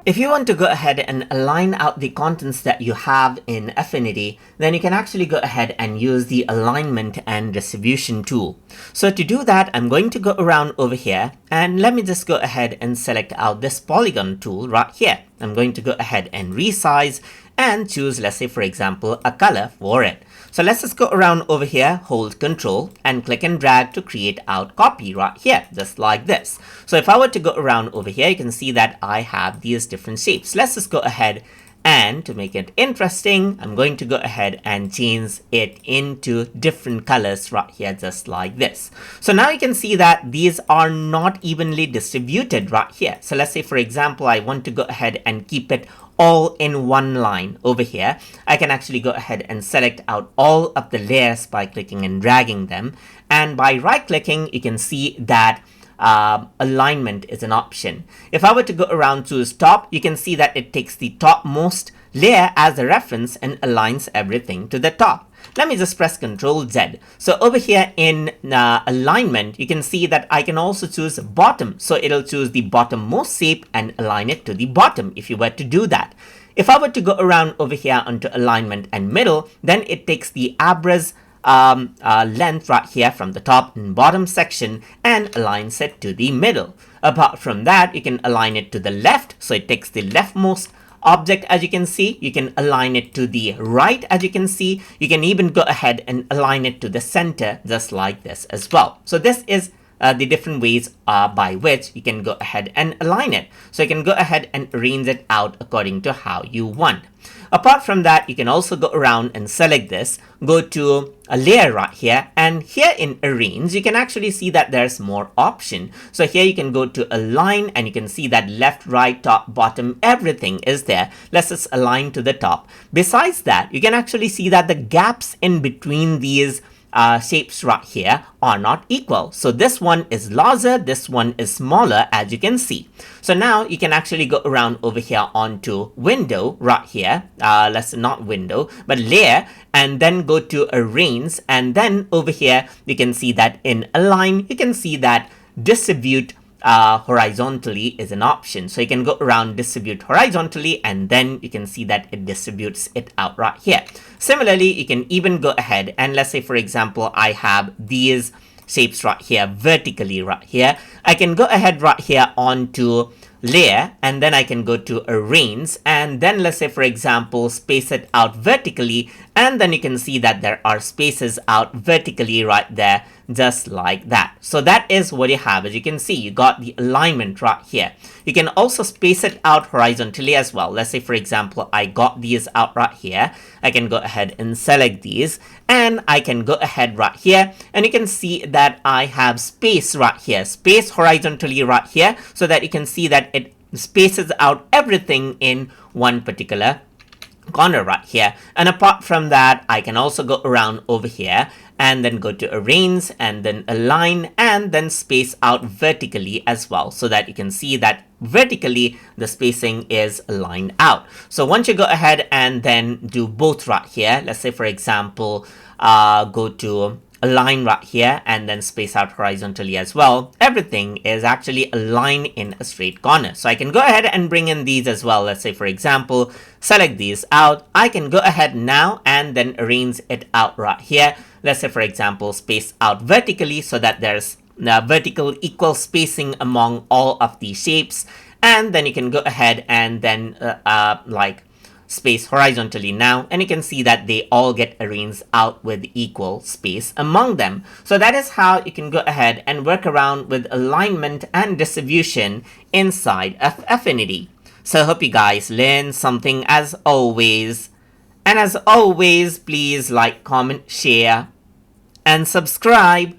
If you want to go ahead and align out the contents that you have in Affinity, then you can actually go ahead and use the alignment and distribution tool. So to do that, I'm going to go around over here and let me just go ahead and select out this polygon tool right here. I'm going to go ahead and resize and choose, let's say for example, a color for it. So let's just go around over here, hold Control and click and drag to create out copy right here, just like this. So if I were to go around over here, you can see that I have these different shapes. Let's just go ahead and to make it interesting, I'm going to go ahead and change it into different colors right here, just like this. So now you can see that these are not evenly distributed right here. So let's say for example, I want to go ahead and keep it all in one line over here. I can actually go ahead and select out all of the layers by clicking and dragging them. And by right clicking, you can see that alignment is an option. If I were to go around to top, you can see that it takes the topmost layer as a reference and aligns everything to the top. Let me just press Ctrl Z. So over here in alignment, you can see that I can also choose bottom. So it'll choose the bottommost shape and align it to the bottom if you were to do that. If I were to go around over here onto alignment and middle, then it takes the average length right here from the top and bottom section and aligns it to the middle. Apart from that, you can align it to the left. So it takes the leftmost object, as you can see. You can align it to the right, as you can see. You can even go ahead and align it to the center, just like this as well. So this is the different ways by which you can go ahead and align it. So you can go ahead and arrange it out according to how you want. Apart from that, you can also go around and select this, go to a layer right here, and here in arrange, you can actually see that there's more option. So here you can go to align and you can see that left, right, top, bottom, everything is there. Let's just align to the top. Besides that, you can actually see that the gaps in between these shapes right here are not equal. So this one is larger, this one is smaller, as you can see. So now you can actually go around over here onto window right here. Let's not window, but layer, and then go to arrange. And then over here, you can see that in align, you can see that distribute horizontally is an option. So you can go around distribute horizontally, and then you can see that it distributes it out right here. Similarly, you can even go ahead and let's say for example, I have these shapes right here vertically right here. I can go ahead right here onto layer, and then I can go to arrange, and then let's say for example space it out vertically, and then you can see that there are spaces out vertically right there, just like that. So that is what you have. As you can see, you got the alignment right here. You can also space it out horizontally as well. Let's say for example, I got these out right here. I can go ahead and select these, and I can go ahead right here, and you can see that I have space right here, space horizontally right here, so that you can see that it spaces out everything in one particular corner right here. And apart from that, I can also go around over here and then go to arrange and then align and then space out vertically as well, so that you can see that vertically the spacing is aligned out. So once you go ahead and then do both right here, let's say for example go to align right here and then space out horizontally as well, everything is actually aligned in a straight corner. So I can go ahead and bring in these as well. Let's say for example, select these out. I can go ahead now and then arrange it out right here. Let's say for example, space out vertically so that there's vertical equal spacing among all of these shapes. And then you can go ahead and then like space horizontally now, and you can see that they all get arranged out with equal space among them. So that is how you can go ahead and work around with alignment and distribution inside of Affinity. So I hope you guys learned something as always. And as always, please like, comment, share, and subscribe.